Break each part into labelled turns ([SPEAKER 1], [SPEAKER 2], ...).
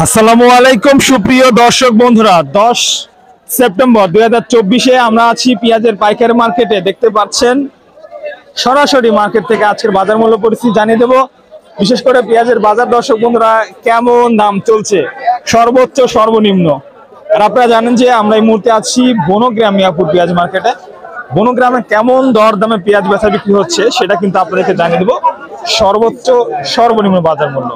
[SPEAKER 1] আসসালামু আলাইকুম সুপ্রিয় দর্শক বন্ধুরা, 10 সেপ্টেম্বর 2024-এ আমরা আছি পেঁয়াজের পাইকারি মার্কেটে। দেখতে পাচ্ছেন সরাসরি মার্কেট থেকে আজকের বাজার মূল্য পরিস্থিতি জানিয়ে দেব। বিশেষ করে পেঁয়াজের বাজার দর্শক বন্ধুরা কেমন দাম চলছে, সর্বোচ্চ সর্বনিম্ন। আর আপনারা জানেন যে আমরা এই মুহূর্তে আছি বনগ্রাম মিয়াপুর পেঁয়াজ মার্কেটে। বনগ্রামে কেমন দর দামে পেঁয়াজ বেচা বিক্রি হচ্ছে সেটা কিন্তু আপনাদেরকে জানিয়ে দেবো, সর্বোচ্চ সর্বনিম্ন বাজার মূল্য।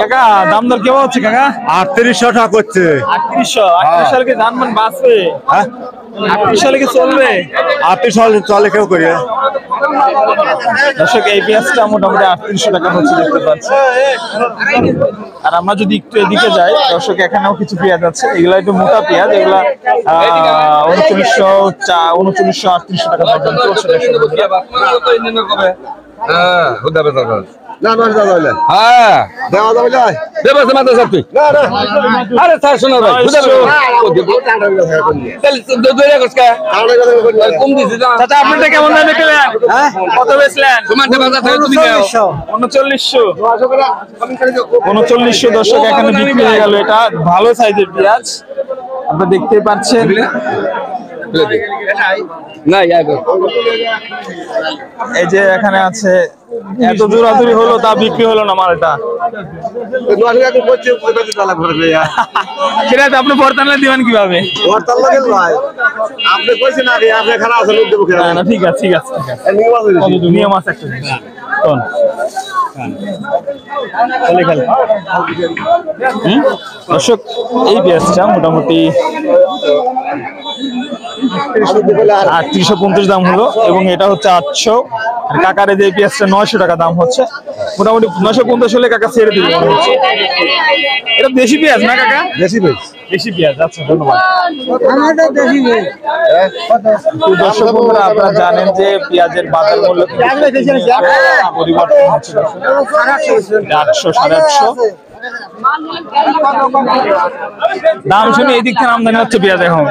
[SPEAKER 1] কাকা দাম দর কেমন হচ্ছে কাকা?
[SPEAKER 2] 3800 টাকা করছে।
[SPEAKER 1] 3800 সালে কি ধান মান বাঁচবে? 38 সালে কি চলবে?
[SPEAKER 2] 38 সালে চলে কেউ করে।
[SPEAKER 1] দর্শক এই পেঁয়াজটা মোটামুটি 3800 টাকা হচ্ছে দেখতে পাচ্ছি। আর আমরা যদি একটু এদিকে যাই দর্শক, এখানেও কিছু পেঁয়াজ আছে, এগুলা একটু মোটা পেঁয়াজ, এগুলা 3938 টাকা পর্যন্ত চলছে।
[SPEAKER 2] না না দাদা হইলে হ্যাঁ দেওয়া যাবে না, দেবে না মাথা সব তুই না না আরে স্যার শোনো ভাই বুঝা যাবে তাহলে দুই টাকা কসকা কম দিছি না
[SPEAKER 1] চাচা। আপনারা কেমন দামে কিনলেন? হ্যাঁ কত বেচলেন?
[SPEAKER 2] তোমার বাজার থেকে তুমি নাও
[SPEAKER 1] 3900 দর্শক এখানে বিক্রি হয়ে গেল। এটা ভালো সাইজের পেঁয়াজ আপনারা দেখতে পাচ্ছেন। এই যে এখানে আছে, এত দূরাদূরি হলো তা বিক্রি হলো না মালটা। সেটা আপনি বর্তমানে দিবেন কিভাবে? ঠিক আছে ঠিক আছে নিয়ম আছে একটা দর্শক। এই পেঁয়াজটা মোটামুটি 3850 দাম হলো এবং এটা হচ্ছে 800। কাকারে যে পেঁয়াজটা 900 টাকা দাম হচ্ছে, মোটামুটি 950 হলে কাকা ছেড়ে দিবে মনে হচ্ছে। এটা দেশি পেঁয়াজ না কাকা? দেশি পেঁয়াজ, দেশি পেঁয়াজ। আচ্ছা ধন্যবাদ। দর্শক বন্ধুরা, আপনারা জানেন যে পেঁয়াজের বাজার মূল্য পরিবর্তন হচ্ছে। 800 850 দাম শুনে এই দিক থেকে আমদানি হচ্ছে পেঁয়াজ এখন।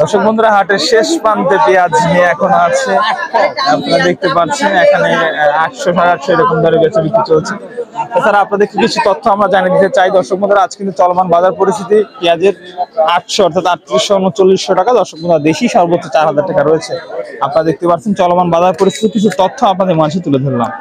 [SPEAKER 1] দর্শক বন্ধুরা, হাটের শেষ প্রান্তে পেঁয়াজ নিয়ে এখন আছে, আপনারা দেখতে পাচ্ছেন এখানে 800 850 এরকম দরে বেচা বিক্রি চলছে। তাছাড়া আপনাদের কিছু তথ্য আমরা জানিয়ে দিতে চাই দর্শক বন্ধুরা। আজ কিন্তু চলমান বাজার পরিস্থিতি পেঁয়াজের 800 অর্থাৎ 3800 টাকা দর্শক বন্ধুরা, দেশি সর্বোচ্চ 4000 টাকা রয়েছে। আপনারা দেখতে পাচ্ছেন চলমান বাজার পরিস্থিতি কিছু তথ্য আপনাদের মাঝে তুলে ধরলাম।